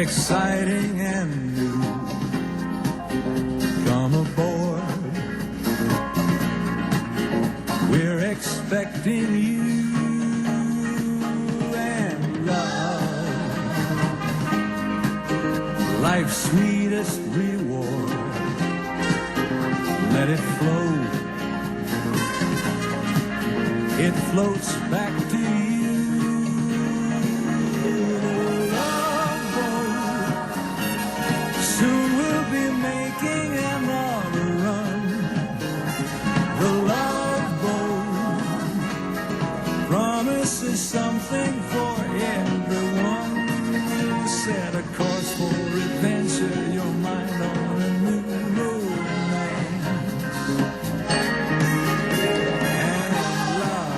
exciting and new. Come aboard, we're expecting you and love, life's sweetest reward. Let it flow, it floats back to you. Soon we'll be making another run. The Love Boat promises something for everyone. Set a course for adventure, your mind on a new romance. And love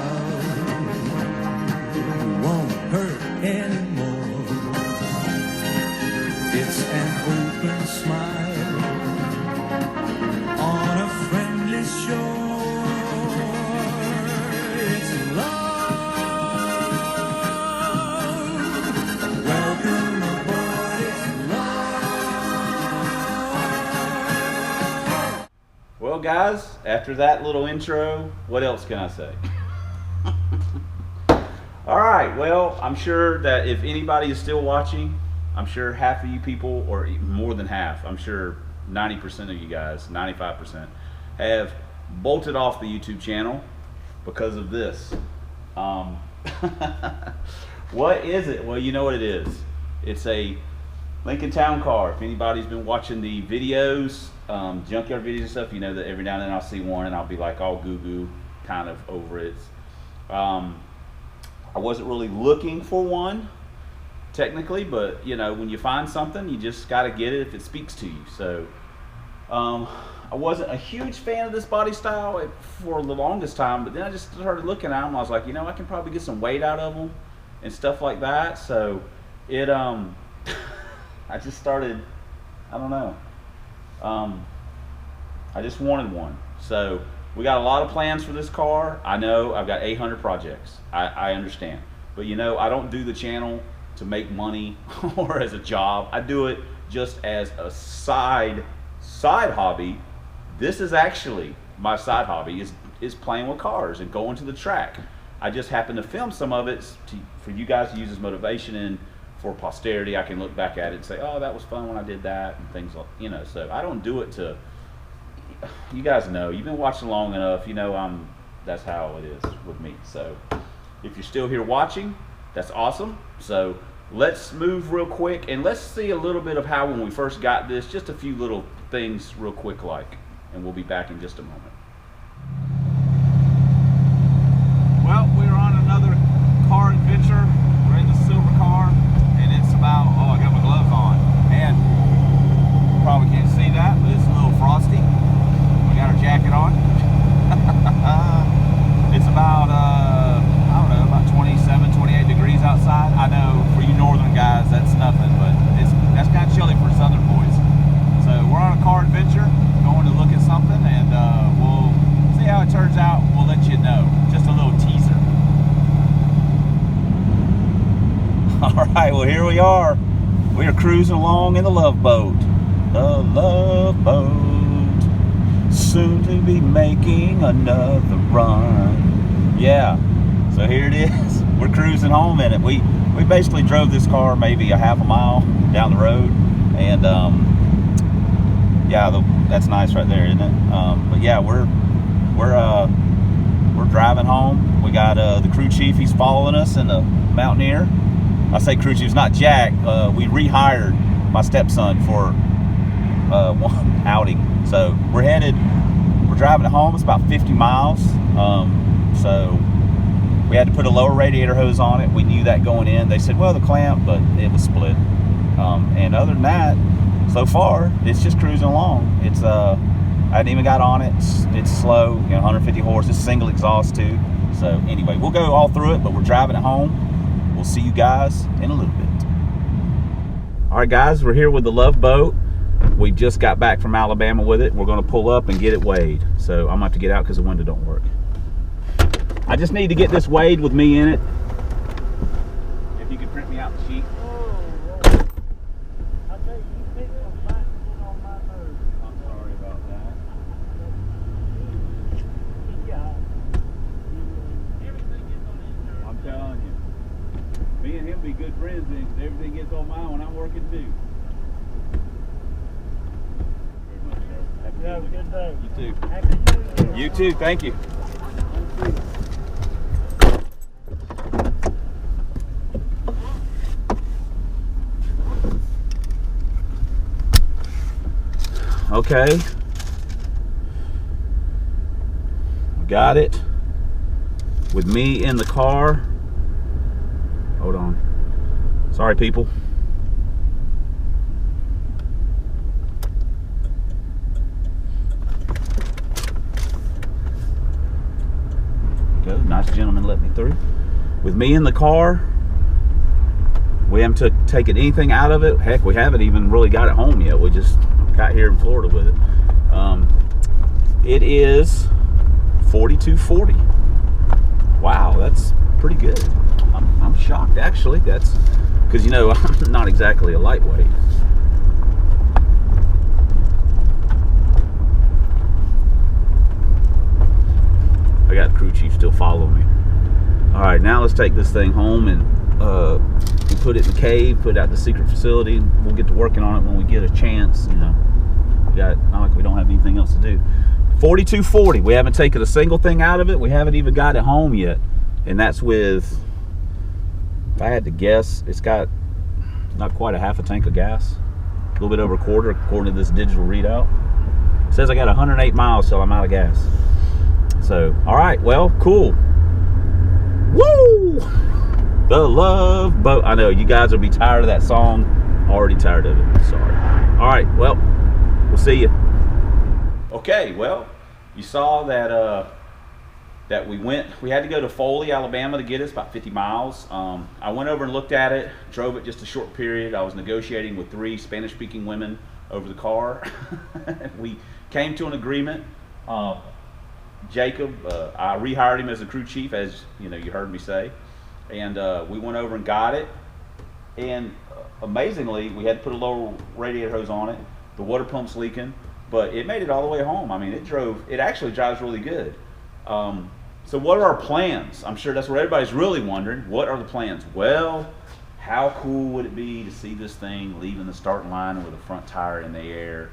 won't hurt anymore. It's an open smile on a friendly shore. It's love. Welcome aboard, it's love. Well, guys, after that little intro, what else can I say? All right, well, I'm sure that if anybody is still watching, I'm sure half of you people, or even more than half, I'm sure 90% of you guys, 95%, have bolted off the YouTube channel because of this. What is it? Well, you know what it is. It's a Lincoln Town Car. If anybody's been watching the videos, junkyard videos and stuff, you know that every now and then I'll see one and I'll be like all goo-goo kind of over it. I wasn't really looking for one, technically, but you know, when you find something, you just got to get it if it speaks to you. So I wasn't a huge fan of this body style for the longest time, but then I just started looking at them. I was like, you know, I can probably get some weight out of them and stuff like that. So it I just started, I don't know, I just wanted one. So we got a lot of plans for this car. I know I've got 800 projects. I understand, but you know, I don't do the channel to make money or as a job. I do it just as a side hobby. This is actually my side hobby, is playing with cars and going to the track. I just happen to film some of it for you guys to use as motivation and for posterity. I can look back at it and say, oh, that was fun when I did that, and things like, you know. So I don't do it to, you guys know, you've been watching long enough, you know, that's how it is with me. So if you're still here watching, that's awesome. So let's move real quick and let's see a little bit of how when we first got this, just a few little things real quick like, and we'll be back in just a moment. Well, we're on another car adventure. We're in the silver car and it's about, oh, I got my gloves on. Man, you probably can't see that, but it's a little frosty. We got our jacket on. It's about, I don't know, about 27, 28 degrees outside. I know for you northern guys, that's nothing, but that's kind of chilly for southern boys. So we're on a car adventure, going to look at something, and we'll see how it turns out. We'll let you know. Just a little teaser. All right, well, here we are. We are cruising along in the Love Boat. The Love Boat. Soon to be making another run. Yeah, so here it is. We're cruising home in it. We basically drove this car maybe a half a mile down the road, and yeah, that's nice right there, isn't it? But yeah, we're driving home. We got the crew chief. He's following us in the Mountaineer. I say crew chief, it's not Jack. We rehired my stepson for one outing. So we're driving it home. It's about 50 miles. So we had to put a lower radiator hose on it. We knew that going in. They said, well, the clamp, but it was split. And other than that, so far, it's just cruising along. It's I hadn't even got on it. It's slow, you know, 150 horse. It's single exhaust too. So anyway, we'll go all through it, but we're driving it home. We'll see you guys in a little bit. All right, guys, we're here with the Love Boat. We just got back from Alabama with it. We're going to pull up and get it weighed. So I'm going to have to get out because the window don't work. I just need to get this weighed with me in it. If you could print me out the sheet. But everything gets on mine when I'm working too. Very much, sir. Happy You have a good day. You too. Happy New Year. You too. Thank you. Okay. Got it. With me in the car. Hold on. Sorry, people. Go. Nice gentleman let me through. With me in the car. We haven't taken anything out of it. Heck, we haven't even really got it home yet. We just got here in Florida with it. It is 4240. Wow, that's pretty good. I'm shocked actually. That's because, you know, I'm not exactly a lightweight. I got the crew chief still following me. All right, now let's take this thing home and put it in the cave, put it out the secret facility. We'll get to working on it when we get a chance. You know, not like we don't have anything else to do. 4240. We haven't taken a single thing out of it. We haven't even got it home yet, and that's with, if I had to guess, it's got not quite a half a tank of gas, a little bit over a quarter according to this digital readout. It says I got 108 miles till I'm out of gas. So, all right, well, cool. Woo! The Love Boat. I know you guys will be tired of that song. Already tired of it. Sorry. All right, well, we'll see you. Okay, well, you saw that that we had to go to Foley, Alabama to get us, about 50 miles. I went over and looked at it, drove it just a short period. I was negotiating with 3 Spanish-speaking women over the car. We came to an agreement. Jacob, I rehired him as a crew chief, as you know, you heard me say, and we went over and got it. And amazingly, we had to put a lower radiator hose on it. The water pump's leaking, but it made it all the way home. I mean, it actually drives really good. So what are our plans? I'm sure that's what everybody's really wondering. What are the plans? Well, how cool would it be to see this thing leaving the starting line with a front tire in the air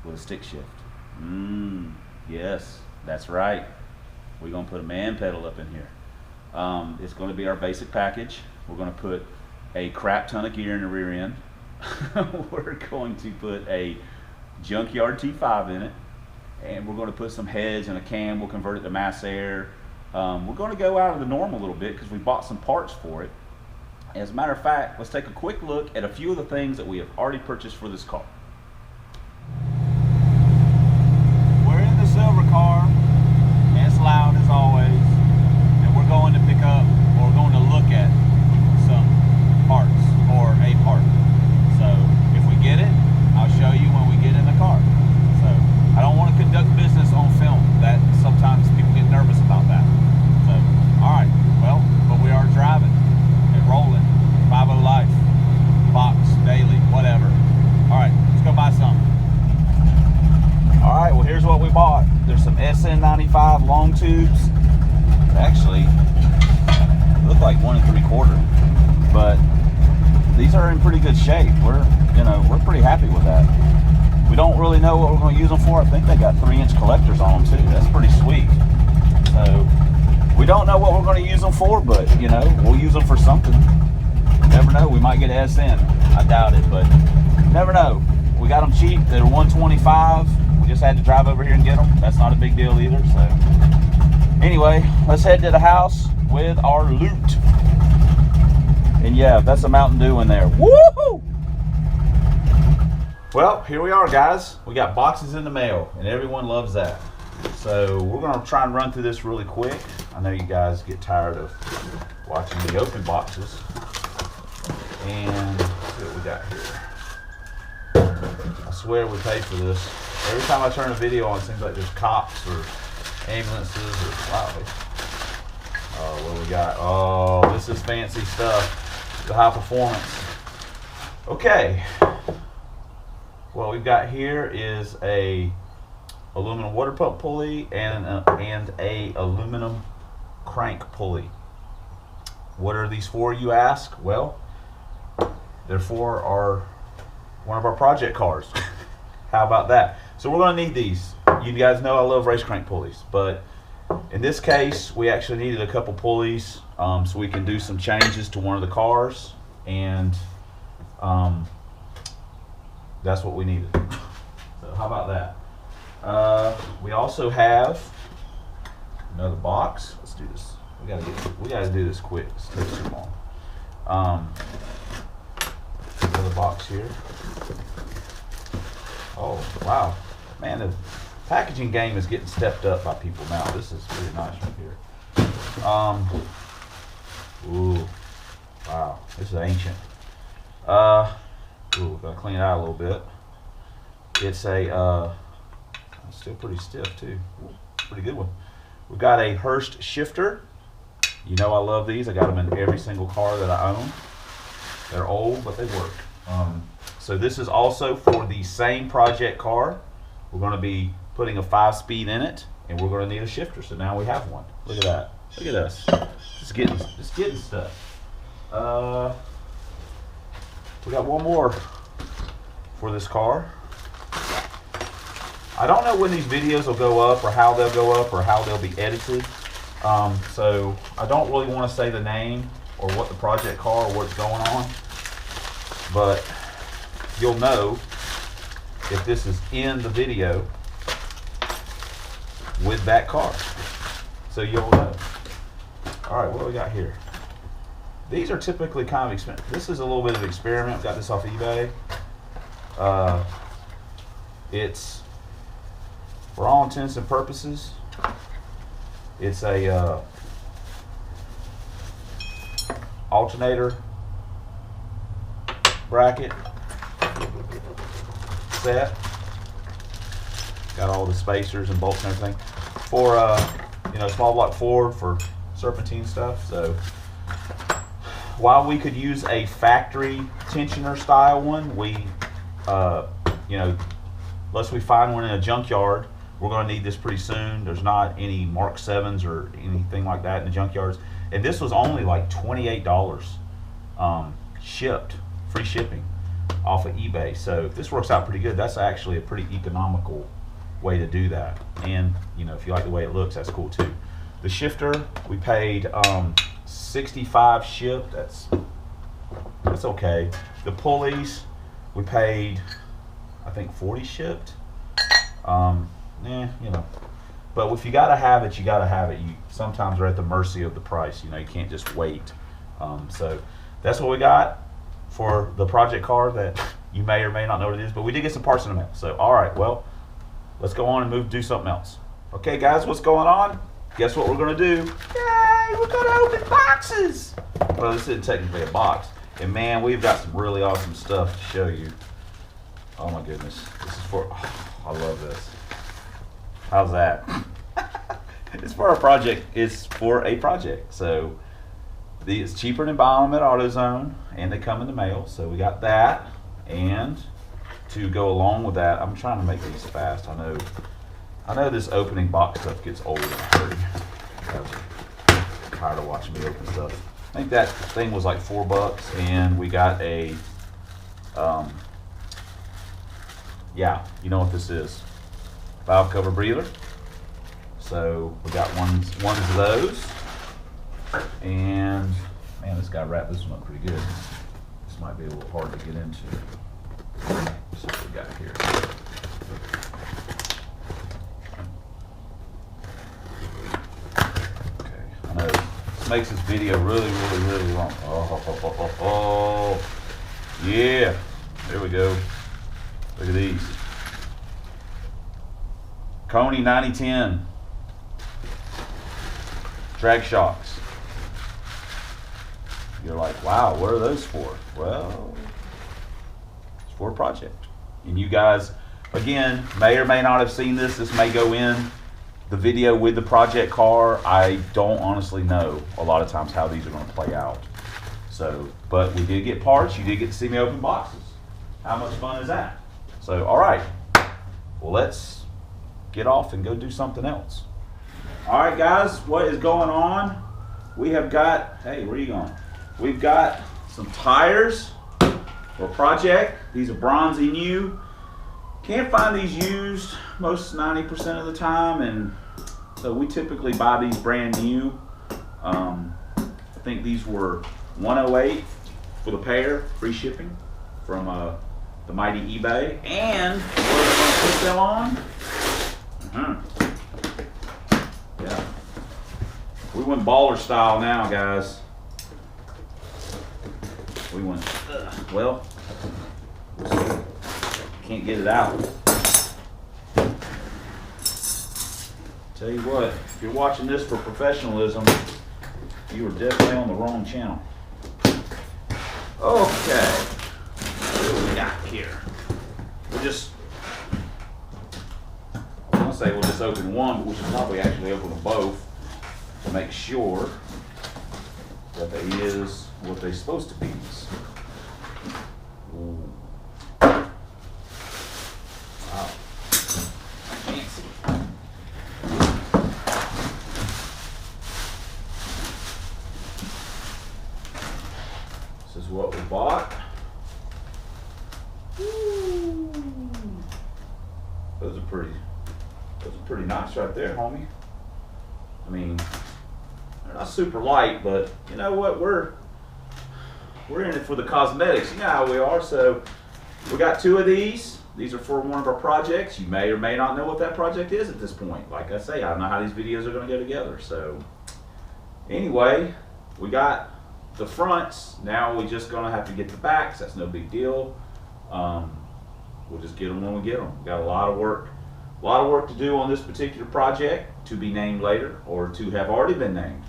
with a stick shift? Yes, that's right. We're going to put a man pedal up in here. It's going to be our basic package. We're going to put a crap ton of gear in the rear end. We're going to put a junkyard T5 in it, and we're going to put some heads and a cam. We'll convert it to mass air. We're going to go out of the norm a little bit because we bought some parts for it. As a matter of fact, let's take a quick look at a few of the things that we have already purchased for this car. We're in the silver car, and it's loud as always, and we're going to pick up, or we're going to look at some parts, or a part. So if we get it, I'll show you when we get in the car. So I don't want to conduct business on film. That sometimes people get nervous about that. So, all right, well, but we are driving and rolling. 5-0 life, box, daily, whatever. All right, let's go buy something. All right, well, here's what we bought. There's some SN95 long tubes. Actually, look like 1 3/4, but these are in pretty good shape. We're pretty happy with that. We don't really know what we're going to use them for. I think they got 3-inch collectors on them too. That's pretty sweet. So we don't know what we're going to use them for, but you know, we'll use them for something. Never know. We might get an SN. I doubt it, but never know. We got them cheap. They're 125. We just had to drive over here and get them. That's not a big deal either. So anyway, let's head to the house with our loot. And yeah, that's a Mountain Dew in there. Woohoo! Well, here we are, guys. We got boxes in the mail, and everyone loves that. So we're going to try and run through this really quick. I know you guys get tired of watching me open boxes. And let's see what we got here. I swear we paid for this. Every time I turn a video on, it seems like there's cops or ambulances or wow. Oh, what we got? Oh, this is fancy stuff. The high performance. Okay. What we've got here is a aluminum water pump pulley and a aluminum crank pulley. What are these for, you ask? Well, they're for one of our project cars. How about that? So we're going to need these. You guys know I love race crank pulleys, but in this case, we actually needed a couple pulleys so we can do some changes to one of the cars, and that's what we needed. So how about that? We also have another box. Let's do this. We gotta do this quick. This takes too long. Another box here. Oh wow, man, the packaging game is getting stepped up by people now. This is really nice right here. Ooh, wow, this is ancient. Ooh, gotta clean it out a little bit. It's a still pretty stiff too. Ooh, pretty good one. We've got a Hurst shifter. You know I love these. I got them in every single car that I own. They're old, but they work. So this is also for the same project car. We're going to be putting a 5-speed in it, and we're going to need a shifter. So now we have one. Look at that. Look at us. Just getting stuff. We got one more for this car. I don't know when these videos will go up, or how they'll go up, or how they'll be edited. So I don't really want to say the name or what the project car or what's going on, but you'll know if this is in the video with that car. So you'll know. All right, what do we got here? These are typically kind of expensive. This is a little bit of an experiment. Got this off eBay. It's, for all intents and purposes, it's a alternator bracket set. Got all the spacers and bolts and everything for small block Ford for serpentine stuff. So while we could use a factory tensioner style one, we unless we find one in a junkyard, we're going to need this pretty soon. There's not any Mark 7s or anything like that in the junkyards. And this was only like $28 shipped, free shipping off of eBay. So if this works out pretty good, that's actually a pretty economical way to do that. And if you like the way it looks, that's cool too. The shifter, we paid $65 shipped. That's okay. The pulleys, we paid I think $40 shipped. But if you gotta have it, you gotta have it. You sometimes are at the mercy of the price. You can't just wait. So that's what we got for the project car that you may or may not know what it is. But we did get some parts in the mail. So all right, well, let's go on and do something else. Okay, guys, what's going on? Guess what we're gonna do? Yay! We're gonna open boxes. Well, this isn't technically a box, and man, we've got some really awesome stuff to show you. Oh my goodness, this is for. Oh, I love this. How's that? It's for a project. It's for a project. So it's cheaper than buying them at AutoZone, and they come in the mail. So we got that, and to go along with that, I'm trying to make these fast. I know this opening box stuff gets old and hurting. I'm tired of watching me open stuff. I think that thing was like $4, and we got a yeah, you know what this is. Valve cover breather. So we got one of those. And man, this guy wrapped this one up pretty good. This might be a little hard to get into. Let's see what we got here. Okay, I know this makes this video really long. Oh, yeah. There we go. Look at these. Coney 9010 drag shocks. You're like, wow, what are those for? Well, it's for a project. And you guys, again, may or may not have seen this. This may go in the video with the project car. I don't honestly know a lot of times how these are going to play out. So, but we did get parts. You did get to see me open boxes. How much fun is that? So, all right. Well, let's get off and go do something else. All right, guys, what is going on? We have got, hey, where are you going? We've got some tires for a project. These are bronzy new. Can't find these used most 90% of the time, and so we typically buy these brand new. I think these were $108 for the pair, free shipping from the mighty eBay. And what are we going to put them on? Yeah, we went baller style now, guys. We went well. Can't get it out. Tell you what, if you're watching this for professionalism, you are definitely on the wrong channel. Okay, what do we got here? We'll just, I was gonna say we'll just open one, but we should probably actually open them both to make sure that they is what they're supposed to be. Ooh. Wow. Fancy. This is what we bought. Ooh. Those are pretty nice right there, homie. I mean, they're not super light, but you know what? We're in it for the cosmetics. You know how we are. So we got two of these. These are for one of our projects. You may or may not know what that project is at this point. Like I say, I don't know how these videos are going to go together. So anyway, we got the fronts. Now we're just going to have to get the backs. That's no big deal. We'll just get them when we get them. We got a lot of work to do on this particular project, to be named later or to have already been named.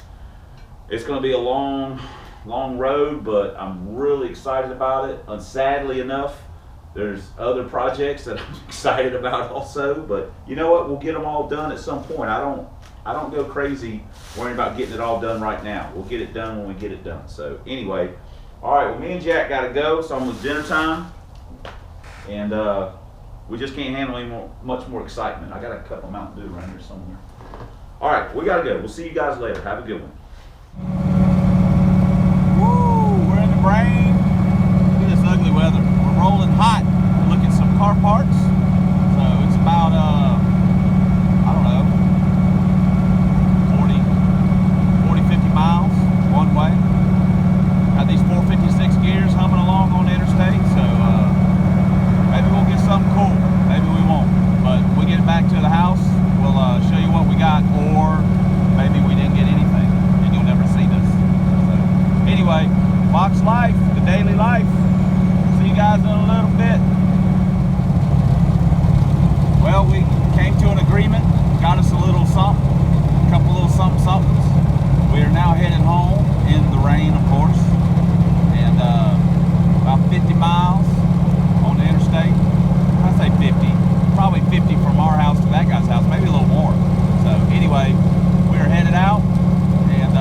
It's going to be a long road, but I'm really excited about it. Sadly enough, there's other projects that I'm excited about also, but you know what? We'll get them all done at some point. I don't go crazy worrying about getting it all done right now. We'll get it done when we get it done. So anyway, all right, well, me and Jack got to go. It's almost dinner time, and we just can't handle much more excitement. I got a cup of Mountain Dew around here somewhere. All right, we got to go. We'll see you guys later. Have a good one. We're in the rain. Look at this ugly weather. We're rolling hot. We're looking at some car parts. So it's about, I don't know, 40, 50 miles one way. Got these 456 gears humming along on the interstate. So maybe we'll get something cool. Maybe we won't. But when we get back to the house, we'll show you what we got, or maybe we didn't get anything and you'll never see this. So anyway, Fox Life, the daily life. See you guys in a little bit. Well, we came to an agreement, got us a little something, a couple little somethings. We are now headed home in the rain, of course, and about 50 miles on the interstate. I say 50, probably 50 from our house to that guy's house, maybe a little more. So anyway, we are headed out, and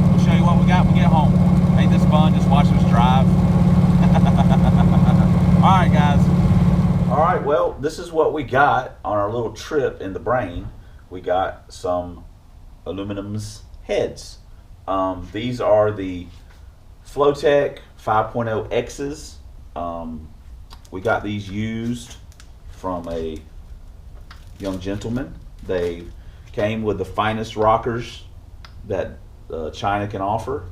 we'll show you what we got when we get home. Ain't this fun, just watch us drive? All right, guys. All right, well, this is what we got on our little trip in the brain. We got some aluminum's heads. These are the Flowtech 5.0 X's. We got these used from a young gentleman. They came with the finest rockers that China can offer.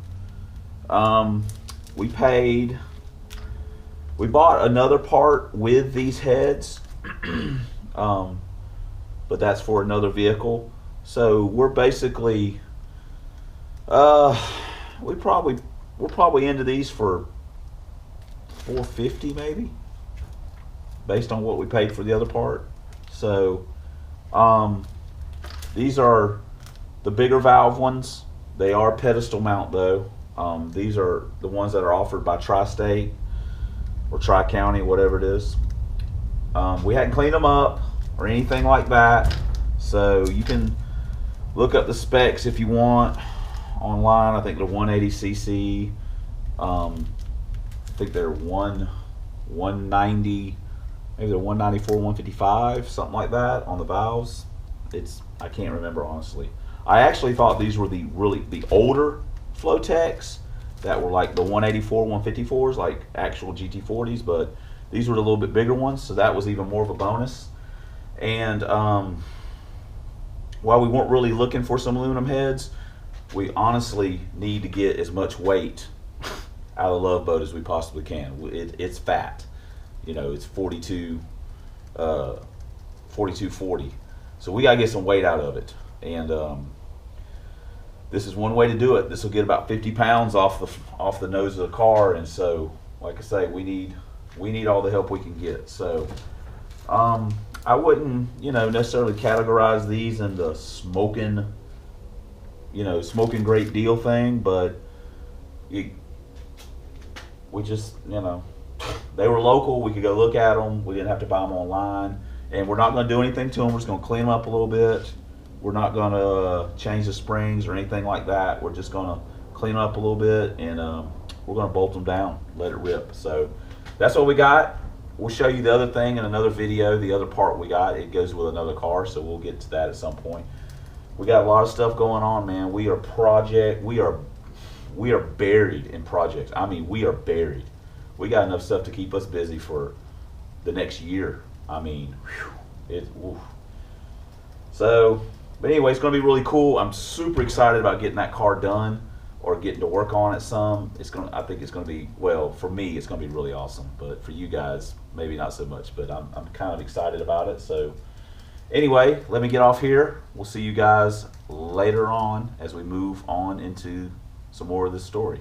We bought another part with these heads, but that's for another vehicle. So we're basically, we're probably into these for $450 maybe, based on what we paid for the other part. So these are the bigger valve ones. They are pedestal mount though. These are the ones that are offered by Tri-State or Tri-County, whatever it is. We hadn't cleaned them up or anything like that, so you can look up the specs if you want online. I think they're 180cc. I think they're 190, maybe they're 194, 155, something like that on the valves. I can't remember honestly. I actually thought these were the older Flowtechs, that were like the 184, 154s, like actual GT40s, but these were a little bit bigger ones, so that was even more of a bonus. And while we weren't really looking for some aluminum heads, we honestly need to get as much weight out of the Love Boat as we possibly can. It's fat, you know, it's 4240, so we gotta get some weight out of it. And this is one way to do it. This will get about 50 pounds off the nose of the car, and so, like I say, we need all the help we can get. So I wouldn't, you know, necessarily categorize these in the smoking great deal thing, but we just, you know, they were local. We could go look at them. We didn't have to buy them online, and we're not going to do anything to them. We're just going to clean them up a little bit. We're not going to change the springs or anything like that. We're just going to clean up a little bit, and we're going to bolt them down, let it rip. So that's what we got. We'll show you the other thing in another video, the other part we got. It goes with another car, so we'll get to that at some point. We got a lot of stuff going on, man. We are buried in projects. I mean, we are buried. We got enough stuff to keep us busy for the next year. I mean, whew, so, but anyway, it's going to be really cool. I'm super excited about getting that car done, or getting to work on it some. I think it's going to be, well, for me, it's going to be really awesome. But for you guys, maybe not so much. But I'm kind of excited about it. So anyway, let me get off here. We'll see you guys later on as we move on into some more of this story.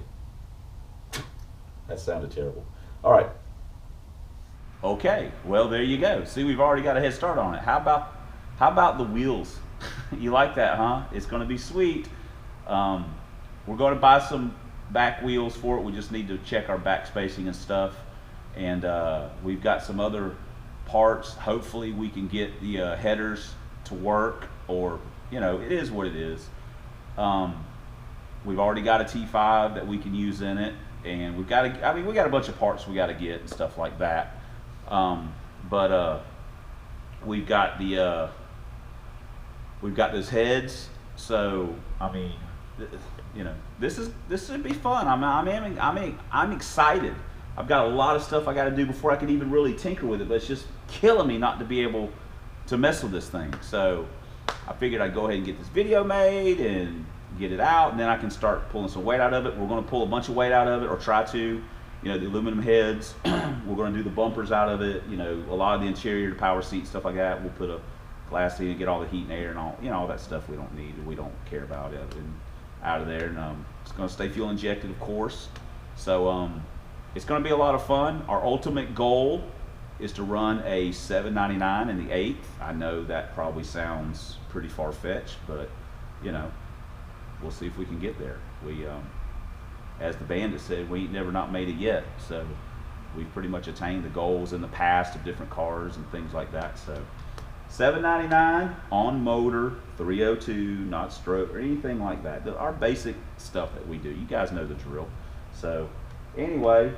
That sounded terrible. All right. Okay, well, there you go. See, we've already got a head start on it. How about the wheels? You like that, huh? It's going to be sweet. We're going to buy some back wheels for it. We just need to check our back spacing and stuff. And we've got some other parts. Hopefully we can get the headers to work, or, you know, it is what it is. We've already got a T5 that we can use in it, and we got a bunch of parts we got to get and stuff like that. We've got those heads. So I mean, you know, this should be fun. I'm excited. I've got a lot of stuff I got to do before I can even really tinker with it, but it's just killing me not to be able to mess with this thing. So I figured I'd go ahead and get this video made and get it out, and then I can start pulling some weight out of it. We're going to pull a bunch of weight out of it, or try to. You know, the aluminum heads. We're going to do the bumpers out of it. You know, a lot of the interior, the power seat, stuff like that. We'll put a glass in and get all the heat and air and all, you know, all that stuff we don't need, we don't care about it, and out of there. And it's going to stay fuel injected, of course. So it's going to be a lot of fun. Our ultimate goal is to run a 799 in the 8th. I know that probably sounds pretty far-fetched, but you know, we'll see if we can get there. We as the bandit said, we ain't never not made it yet. So we've pretty much attained the goals in the past of different cars and things like that. So 799 on motor, 302, not stroke or anything like that. Our basic stuff that we do. You guys know the drill. So anyway,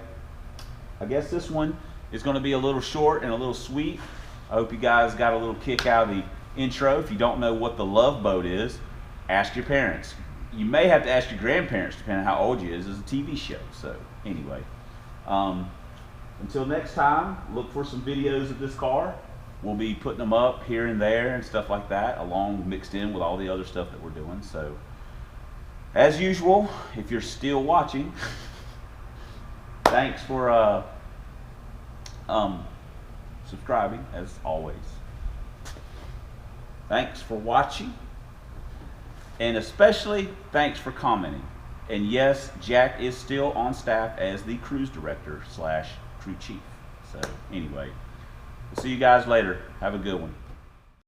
I guess this one is going to be a little short and a little sweet. I hope you guys got a little kick out of the intro. If you don't know what the Love Boat is, ask your parents. You may have to ask your grandparents, depending on how old you is. It's a TV show. So anyway, until next time, look for some videos of this car. We'll be putting them up here and there and stuff like that, along mixed in with all the other stuff that we're doing. So as usual, if you're still watching, thanks for subscribing, as always. Thanks for watching. And especially thanks for commenting. And yes, Jack is still on staff as the cruise director / crew chief. So anyway, we'll see you guys later. Have a good one.